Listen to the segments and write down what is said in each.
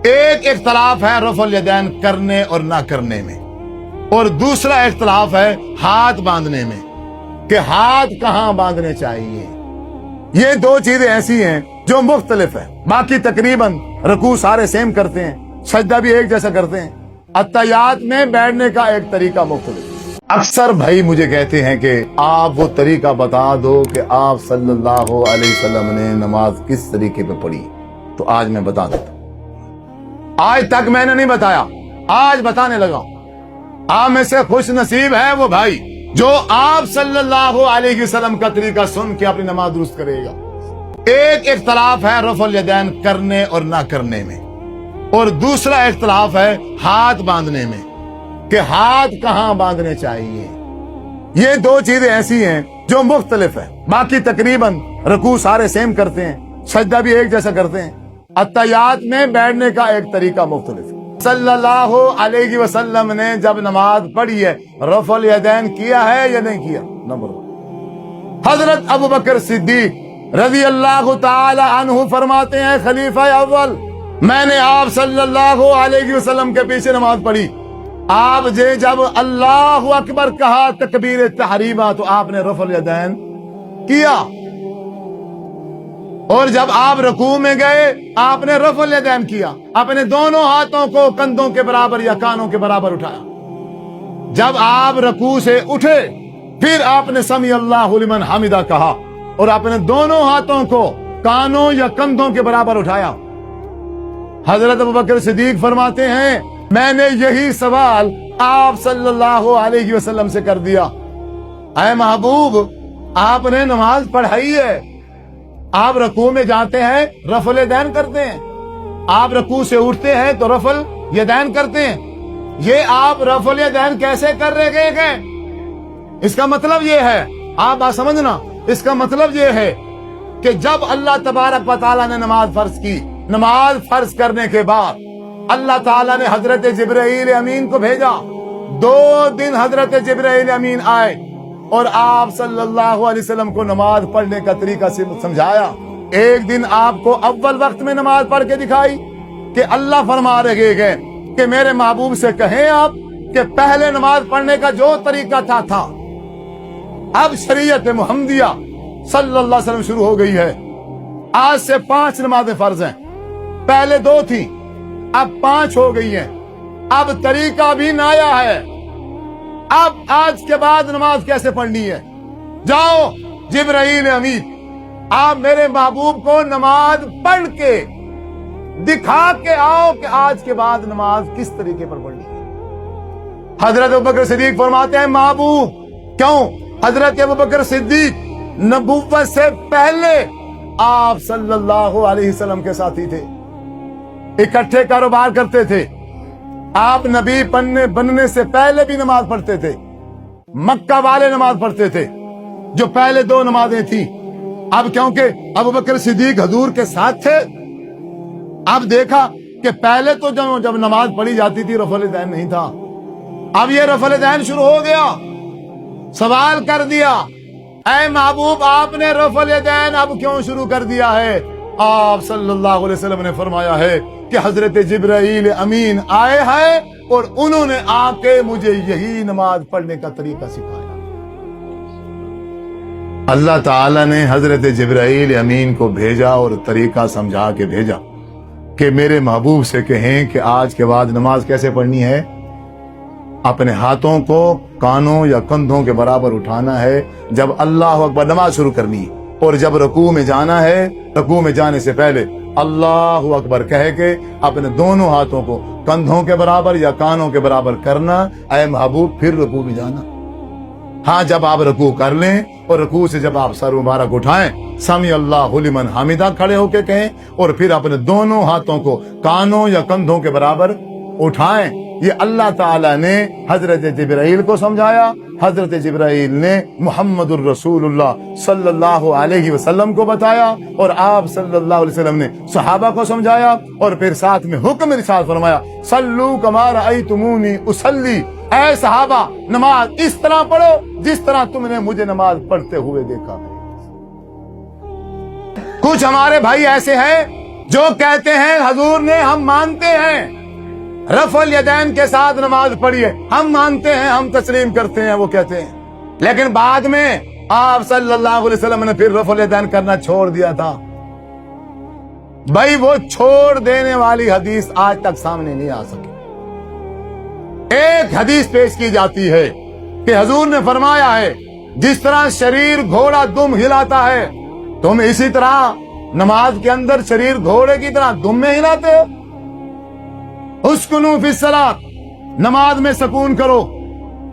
ایک اختلاف ہے رفع الیدین کرنے اور نہ کرنے میں، اور دوسرا اختلاف ہے ہاتھ باندھنے میں کہ ہاتھ کہاں باندھنے چاہیے۔ یہ دو چیزیں ایسی ہیں جو مختلف ہیں، باقی تقریباً رکوع سارے سیم کرتے ہیں، سجدہ بھی ایک جیسا کرتے ہیں، اتحیات میں بیٹھنے کا ایک طریقہ مختلف ہے۔ اکثر بھائی مجھے کہتے ہیں کہ آپ وہ طریقہ بتا دو کہ آپ صلی اللہ علیہ وسلم نے نماز کس طریقے پہ پڑھی، تو آج میں بتا دیتا ہوں۔ آج تک میں نے نہیں بتایا، آج بتانے لگا ہوں۔ آپ میں سے خوش نصیب ہے وہ بھائی جو آپ صلی اللہ علیہ وسلم کا طریقہ سن کے اپنی نماز درست کرے گا۔ ایک اختلاف ہے رفع الیدین کرنے اور نہ کرنے میں، اور دوسرا اختلاف ہے ہاتھ باندھنے میں کہ ہاتھ کہاں باندھنے چاہیے۔ یہ دو چیزیں ایسی ہیں جو مختلف ہیں، باقی تقریباً رکوع سارے سیم کرتے ہیں، سجدہ بھی ایک جیسا کرتے ہیں، اتحیات میں بیٹھنے کا ایک طریقہ مختلف ہے۔ صلی اللہ علیہ وسلم نے جب نماز پڑھی ہے رفع الیدین کیا ہے یا نہیں کیا؟ نمبر 1۔ حضرت ابوبکر صدیق رضی اللہ تعالی عنہ فرماتے ہیں خلیفہ اول، میں نے آپ صلی اللہ علیہ وسلم کے پیچھے نماز پڑھی، آپ نے جب اللہ اکبر کہا تکبیر تحریمہ تو آپ نے رفع الیدین کیا، اور جب آپ رکوع میں گئے آپ نے رفع الیدین کیا، اپنے دونوں ہاتھوں کو کندھوں کے برابر یا کانوں کے برابر اٹھایا۔ جب آپ رکوع سے اٹھے پھر آپ نے سمی اللہ لمن حمدہ کہا اور اپنے دونوں ہاتھوں کو کانوں یا کندھوں کے برابر اٹھایا۔ حضرت ابوبکر صدیق فرماتے ہیں میں نے یہی سوال آپ صلی اللہ علیہ وسلم سے کر دیا، اے محبوب آپ نے نماز پڑھائی ہے، آپ رکوع میں جاتے ہیں رفع الیدین کرتے ہیں، آپ رکوع سے اٹھتے ہیں تو رفع الیدین کرتے ہیں، یہ آپ رفع الیدین کیسے کر رہے گئے؟ اس کا مطلب یہ ہے، آپ بات سمجھنا، اس کا مطلب یہ ہے کہ جب اللہ تبارک و تعالیٰ نے نماز فرض کی، نماز فرض کرنے کے بعد اللہ تعالیٰ نے حضرت جبرائیل امین کو بھیجا، 2 دن حضرت جبرائیل امین آئے اور آپ صلی اللہ علیہ وسلم کو نماز پڑھنے کا طریقہ سمجھایا۔ ایک دن آپ کو اول وقت میں نماز پڑھ کے دکھائی کہ اللہ فرما رہے ہیں کہ میرے محبوب سے کہیں آپ کہ پہلے نماز پڑھنے کا جو طریقہ تھا اب شریعت محمدیہ صلی اللہ علیہ وسلم شروع ہو گئی ہے، آج سے 5 نمازیں فرض ہیں، پہلے 2 تھیں اب 5 ہو گئی ہیں، اب طریقہ بھی نیا ہے، اب آج کے بعد نماز کیسے پڑھنی ہے؟ جاؤ جبرائیل امین آپ میرے محبوب کو نماز پڑھ کے دکھا کے آؤ کہ آج کے بعد نماز کس طریقے پر پڑھنی ہے۔ حضرت ابوبکر صدیق فرماتے ہیں محبوب کیوں؟ حضرت ابوبکر صدیق نبوت سے پہلے آپ صلی اللہ علیہ وسلم کے ساتھی تھے، اکٹھے کاروبار کرتے تھے، آپ نبی بننے سے پہلے بھی نماز پڑھتے تھے، مکہ والے نماز پڑھتے تھے جو پہلے 2 نمازیں تھیں، اب کیونکہ ابوبکر صدیق حضور کے ساتھ تھے، اب دیکھا کہ پہلے تو جب نماز پڑھی جاتی تھی رفع الیدین نہیں تھا، اب یہ رفع الیدین شروع ہو گیا، سوال کر دیا اے محبوب آپ نے رفع الیدین اب کیوں شروع کر دیا ہے؟ آپ صلی اللہ علیہ وسلم نے فرمایا ہے کہ حضرت جبرائیل امین آئے ہیں اور انہوں نے آ کے مجھے یہی نماز پڑھنے کا طریقہ سکھایا۔ اللہ تعالیٰ نے حضرت جبرائیل امین کو بھیجا اور طریقہ سمجھا کے بھیجا کہ میرے محبوب سے کہیں کہ آج کے بعد نماز کیسے پڑھنی ہے، اپنے ہاتھوں کو کانوں یا کندھوں کے برابر اٹھانا ہے جب اللہ اکبر نماز شروع کرنی ہے، اور جب رکوع میں جانا ہے رکوع میں جانے سے پہلے اللہ اکبر کہہ کے اپنے دونوں ہاتھوں کو کندھوں کے برابر یا کانوں کے برابر کرنا، اے محبوب پھر رکوع میں جانا۔ ہاں جب آپ رکوع کر لیں اور رکوع سے جب آپ سر مبارک اٹھائیں سمی اللہ لمن حمدہ کھڑے ہو کے کہیں اور پھر اپنے دونوں ہاتھوں کو کانوں یا کندھوں کے برابر اٹھائیں۔ یہ اللہ تعالیٰ نے حضرت جبرائیل کو سمجھایا، حضرت جبرائیل نے محمد الرسول اللہ صلی اللہ علیہ وسلم کو بتایا اور آپ صلی اللہ علیہ وسلم نے صحابہ کو سمجھایا، اور پھر ساتھ میں حکم ارشاد فرمایا صلو کما رأیتمونی اصلی، اے صحابہ نماز اس طرح پڑھو جس طرح تم نے مجھے نماز پڑھتے ہوئے دیکھا ہے۔ کچھ ہمارے بھائی ایسے ہیں جو کہتے ہیں حضور نے ہم مانتے ہیں رفع الیدین کے ساتھ نماز پڑھی ہے، ہم مانتے ہیں، ہم تسلیم کرتے ہیں، وہ کہتے ہیں، لیکن بعد میں آپ صلی اللہ علیہ وسلم نے پھر رفع الیدین کرنا چھوڑ دیا تھا۔ بھائی وہ چھوڑ دینے والی حدیث آج تک سامنے نہیں آ سکی۔ ایک حدیث پیش کی جاتی ہے کہ حضور نے فرمایا ہے جس طرح شریر گھوڑا دم ہلاتا ہے تم اسی طرح نماز کے اندر شریر گھوڑے کی طرح دم میں ہلاتے ہو۔ اسکنوا فی الصلاۃ، نماز میں سکون کرو۔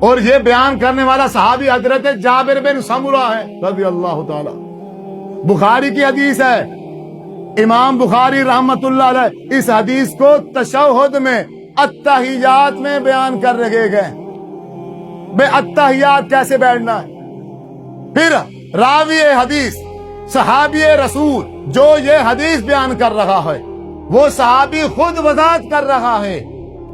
اور یہ بیان کرنے والا صحابی حضرت جابر بن سمرہ ہے رضی اللہ تعالی، بخاری کی حدیث ہے۔ امام بخاری رحمت اللہ علیہ اس حدیث کو تشہد میں التحیات میں بیان کر رہے گئے، بے التحیات کیسے بیٹھنا ہے۔ پھر راوی حدیث صحابی رسول جو یہ حدیث بیان کر رہا ہے وہ صحابی خود وضاحت کر رہا ہے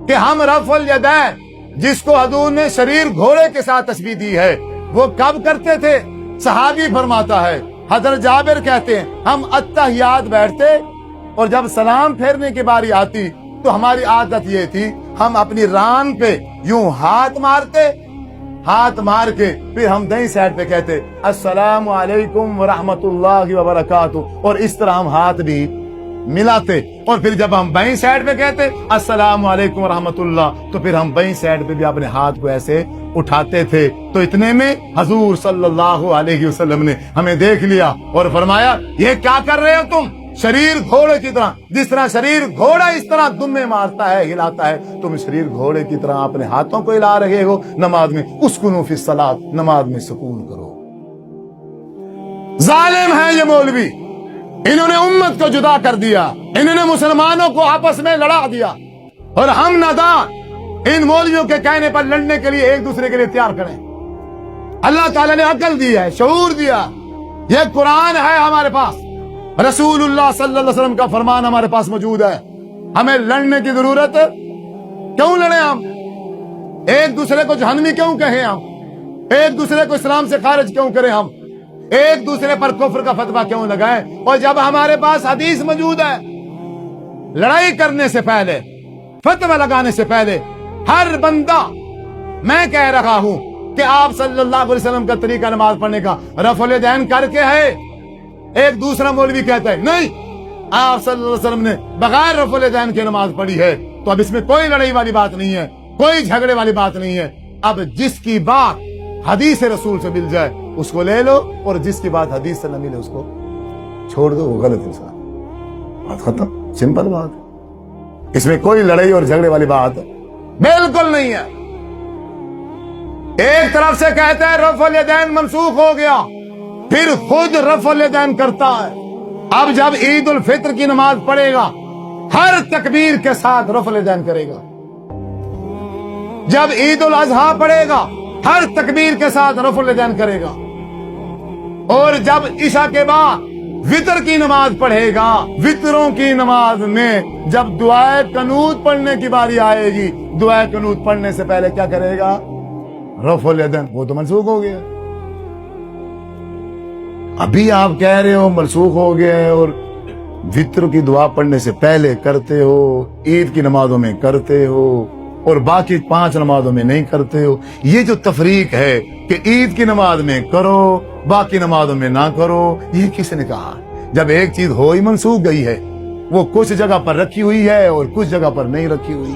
کہ ہم رفع الیدین جس کو حضور نے شریر گھوڑے کے ساتھ تشبیہ دی ہے وہ کب کرتے تھے؟ صحابی فرماتا ہے، حضرت جابر کہتے ہیں ہم التحیات بیٹھتے اور جب سلام پھیرنے کی باری آتی تو ہماری عادت یہ تھی ہم اپنی ران پہ یوں ہاتھ مارتے، ہاتھ مار کے پھر ہم دائیں سائڈ پہ کہتے السلام علیکم ورحمۃ اللہ وبرکاتہ، اور اس طرح ہم ہاتھ بھی ملاتے، اور پھر جب ہم بائیں سائڈ پہ کہتے السلام علیکم ورحمۃ اللہ تو پھر ہم بائیں سائڈ پہ بھی اپنے ہاتھ کو ایسے اٹھاتے تھے۔ تو اتنے میں حضور صلی اللہ علیہ وسلم نے ہمیں دیکھ لیا اور فرمایا یہ کیا کر رہے ہو تم؟ شریر گھوڑے کی طرح، جس طرح شریر گھوڑا اس طرح دمے مارتا ہے ہلاتا ہے، تم شریر گھوڑے کی طرح اپنے ہاتھوں کو ہلا رہے ہو نماز میں۔ اسکنوا فی الصلاۃ، نماز میں سکون کرو۔ ظالم ہے یہ مولوی، انہوں نے امت کو جدا کر دیا، انہوں نے مسلمانوں کو آپس میں لڑا دیا، اور ہم نادان ان مولویوں کے کہنے پر لڑنے کے لیے ایک دوسرے کے لیے تیار کریں۔ اللہ تعالیٰ نے عقل دی ہے، شعور دیا، یہ قرآن ہے ہمارے پاس، رسول اللہ صلی اللہ علیہ وسلم کا فرمان ہمارے پاس موجود ہے، ہمیں لڑنے کی ضرورت کیوں لڑیں؟ ہم ایک دوسرے کو جہنمی کیوں کہیں؟ ہم ایک دوسرے کو اسلام سے خارج کیوں کریں؟ ہم ایک دوسرے پر کفر کا فتویٰ کیوں لگائیں؟ اور جب ہمارے پاس حدیث موجود ہے، لڑائی کرنے سے پہلے، فتویٰ لگانے سے پہلے ہر بندہ، میں کہہ رہا ہوں کہ آپ صلی اللہ علیہ وسلم کا طریقہ نماز پڑھنے کا رفع الیدین کر کے ہے۔ ایک دوسرا مولوی کہتا ہے نہیں، آپ صلی اللہ علیہ وسلم نے بغیر رفع الیدین کے نماز پڑھی ہے، تو اب اس میں کوئی لڑائی والی بات نہیں ہے، کوئی جھگڑے والی بات نہیں ہے۔ اب جس کی بات حدیث رسول سے مل جائے اس کو لے لو، اور جس کی بات حدیث سے نہ ملے اس کو چھوڑ دو، وہ غلط انسان۔ بات ختم، سمپل بات، اس میں کوئی لڑائی اور جھگڑے والی بات بالکل نہیں ہے۔ ایک طرف سے کہتا ہے رفع الیدین منسوخ ہو گیا، پھر خود رفع الیدین کرتا ہے۔ اب جب عید الفطر کی نماز پڑھے گا ہر تکبیر کے ساتھ رفع الیدین کرے گا، جب عید الاضحیٰ پڑھے گا ہر تکبیر کے ساتھ رفع الیدین کرے گا، اور جب عشاء کے بعد وتر کی نماز پڑھے گا، وتروں کی نماز میں جب دعائے قنوت پڑھنے کی باری آئے گی، دعائے قنوت پڑھنے سے پہلے کیا کرے گا؟ رفع الیدین۔ وہ تو منسوخ ہو گیا۔ ابھی آپ کہہ رہے ہو منسوخ ہو گیا ہے، اور وتر کی دعا پڑھنے سے پہلے کرتے ہو، عید کی نمازوں میں کرتے ہو، اور باقی 5 نمازوں میں نہیں کرتے ہو۔ یہ جو تفریق ہے کہ عید کی نماز میں کرو باقی نمازوں میں نہ کرو، یہ کس نے کہا؟ جب ایک چیز ہو ہی منسوخ گئی ہے، وہ کچھ جگہ پر رکھی ہوئی ہے اور کچھ جگہ پر نہیں رکھی ہوئی۔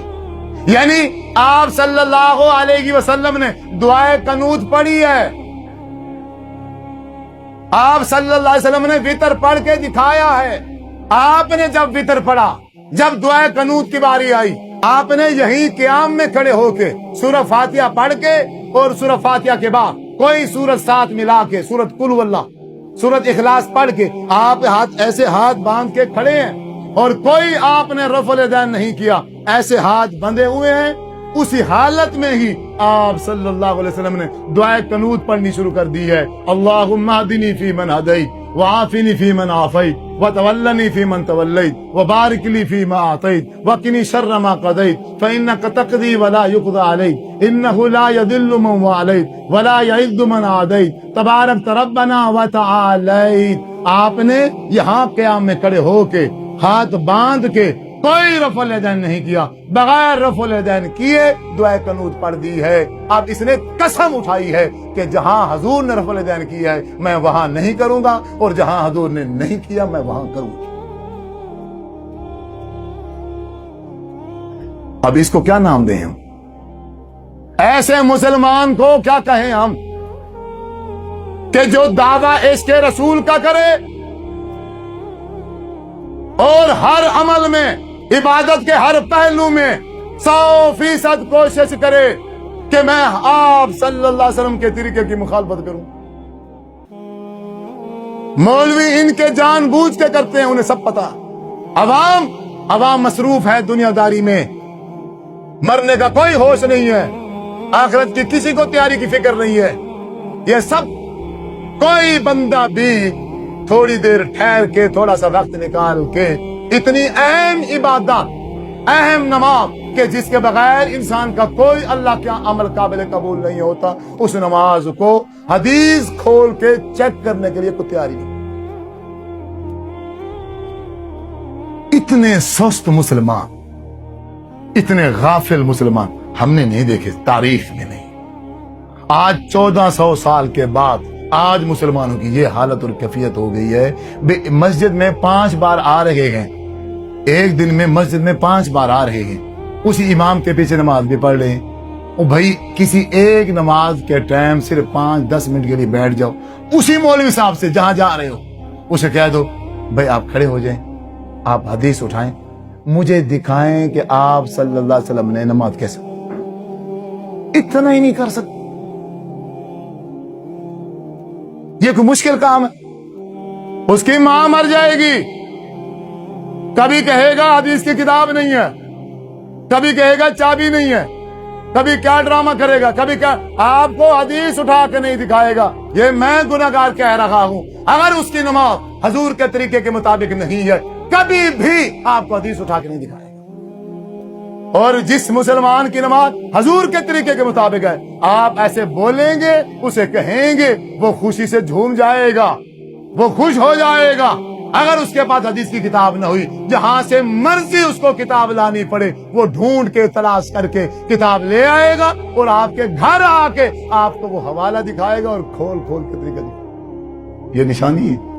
یعنی آپ صلی اللہ علیہ وسلم نے دعائے قنوت پڑھی ہے، آپ صلی اللہ علیہ وسلم نے وتر پڑھ کے دکھایا ہے۔ آپ نے جب وتر پڑھا، جب دعائے قنوت کی باری آئی، آپ نے یہی قیام میں کھڑے ہو کے سورہ فاتحہ پڑھ کے، اور سورہ فاتحہ کے بعد کوئی سورت ساتھ ملا کے، سورت قل واللہ، سورت اخلاص پڑھ کے آپ ایسے ہاتھ باندھ کے کھڑے ہیں، اور کوئی آپ نے رفع الیدین نہیں کیا، ایسے ہاتھ بندھے ہوئے ہیں۔ اسی حالت میں ہی آپ صلی اللہ علیہ وسلم نے دعائے قنوت پڑھنی شروع کر دی ہے۔ اللہم اہدنی فی من ہدیت، وعافنی فی من عافیت، وتولنی فی من تولیت، وبارک لی فی ما اعطیت، وقنی شر ما قضیت، فانک تقضی ولا یقضی علیک، انہ لا یذل من والیت ولا یعز من عادیت، تبارک ربنا وتعالیت۔ آپ نے یہاں قیام میں کھڑے ہو کے ہاتھ باندھ کے کوئی رفع الیدین نہیں کیا، بغیر رفع الیدین کیے دعائے قنوت پڑھ دی ہے۔ اب اس نے قسم اٹھائی ہے کہ جہاں حضور نے رفع الیدین کیا ہے میں وہاں نہیں کروں گا، اور جہاں حضور نے نہیں کیا میں وہاں کروں گا۔ اب اس کو کیا نام دیں ہم؟ ایسے مسلمان کو کیا کہیں ہم کہ جو دعویٰ عشق رسول کا کرے اور ہر عمل میں، عبادت کے ہر پہلو میں 100% کوشش کرے کہ میں آپ صلی اللہ علیہ وسلم کے طریقے کی مخالفت کروں۔ مولوی ان کے جان بوجھ کے کرتے ہیں، انہیں سب پتا۔ عوام مصروف ہے دنیا داری میں، مرنے کا کوئی ہوش نہیں ہے، آخرت کی کسی کو تیاری کی فکر نہیں ہے۔ یہ سب کوئی بندہ بھی تھوڑی دیر ٹھہر کے، تھوڑا سا وقت نکال کے، اتنی اہم عبادت، اہم نماز کہ جس کے بغیر انسان کا کوئی اللہ کا عمل قابل قبول نہیں ہوتا، اس نماز کو حدیث کھول کے چیک کرنے کے لیے کوئی تیاری نہیں۔ اتنے سست مسلمان، اتنے غافل مسلمان ہم نے نہیں دیکھے تاریخ میں نہیں۔ آج 1400 سال کے بعد آج مسلمانوں کی یہ حالت اور کیفیت ہو گئی ہے، مسجد میں 5 بار آ رہے ہیں، ایک دن میں مسجد میں 5 بار آ رہے ہیں، اسی امام کے پیچھے نماز بھی پڑھ لیں۔ اور بھائی کسی ایک نماز کے ٹائم صرف 5-10 منٹ کے لیے بیٹھ جاؤ، اسی مولوی صاحب سے جہاں جا رہے ہو اسے کہہ دو بھائی آپ کھڑے ہو جائیں، آپ حدیث اٹھائیں، مجھے دکھائیں کہ آپ صلی اللہ علیہ وسلم نے نماز کیسے، اتنا ہی نہیں کر سکتے۔ یہ کوئی مشکل کام ہے؟ اس کی ماں مر جائے گی، کبھی کہے گا حدیث کی کتاب نہیں ہے، کبھی کہے گا چابی نہیں ہے، کبھی کیا ڈرامہ کرے گا، کبھی کیا، آپ کو حدیث اٹھا کے نہیں دکھائے گا۔ یہ میں گناہگار کہہ رہا ہوں، اگر اس کی نماز حضور کے طریقے کے مطابق نہیں ہے کبھی بھی آپ کو حدیث اٹھا کے نہیں دکھائے گا۔ اور جس مسلمان کی نماز حضور کے طریقے کے مطابق ہے، آپ ایسے بولیں گے، اسے کہیں گے، وہ خوشی سے جھوم جائے گا، وہ خوش ہو جائے گا۔ اگر اس کے پاس حدیث کی کتاب نہ ہوئی، جہاں سے مرضی اس کو کتاب لانی پڑے، وہ ڈھونڈ کے تلاش کر کے کتاب لے آئے گا، اور آپ کے گھر آ کے آپ کو وہ حوالہ دکھائے گا اور کھول کھول کے طریقہ دکھائے گا۔ یہ نشانی ہے۔